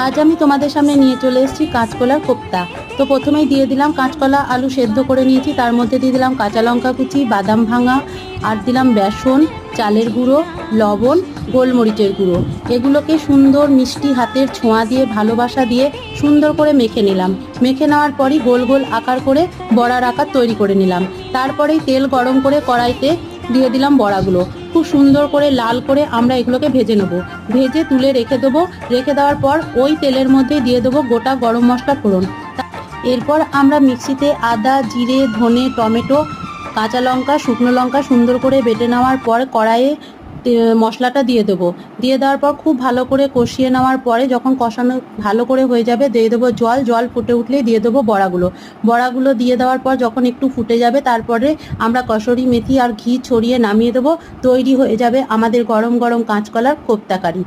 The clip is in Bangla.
আজ আমি তোমাদের সামনে নিয়ে চলে এসেছি কাঁচকলার কোপ্তা। তো প্রথমেই দিয়ে দিলাম কাঁচকলা আলু সেদ্ধ করে নিয়েছি, তার মধ্যে দিয়ে দিলাম কাঁচা লঙ্কা কুচি, বাদাম ভাঙা, আর দিলাম বেসন, চালের গুঁড়ো, লবণ, গোলমরিচের গুঁড়ো। এগুলোকে সুন্দর মিষ্টি হাতের ছোঁয়া দিয়ে ভালোবাসা দিয়ে সুন্দর করে মেখে নিলাম। মেখে নেওয়ার পরই গোল গোল আকার করে বড়ার আকার তৈরি করে নিলাম। তারপরেই তেল গরম করে কড়াইতে দিয়ে দিলাম বড়াগুলো। খুব সুন্দর করে লাল করে আমরা এগুলোকে ভেজে নেব। ভেজে তুলে রেখে দেবো। রেখে দেওয়ার পর ওই তেলের মধ্যে দিয়ে দেবো গোটা গরম মশলা ফোড়ন। এরপর আমরা মিক্সিতে আদা, জিরে, ধনে, টমেটো, কাঁচা লঙ্কা, শুকনো লঙ্কা সুন্দর করে বেটে নেওয়ার পর কড়াইয়ে মশলাটা দিয়ে দেবো। দিয়ে দেওয়ার পর খুব ভালো করে কষিয়ে নেওয়ার পরে যখন কষানো ভালো করে হয়ে যাবে দিয়ে দেবো জল। জল ফুটে উঠলেই দিয়ে দেবো বড়াগুলো। বড়াগুলো দিয়ে দেওয়ার পর যখন একটু ফুটে যাবে তারপরে আমরা কসুরি মেথি আর ঘি ছড়িয়ে নামিয়ে দেবো। তৈরি হয়ে যাবে আমাদের গরম গরম কাঁচকলার কোপ্তা কারি।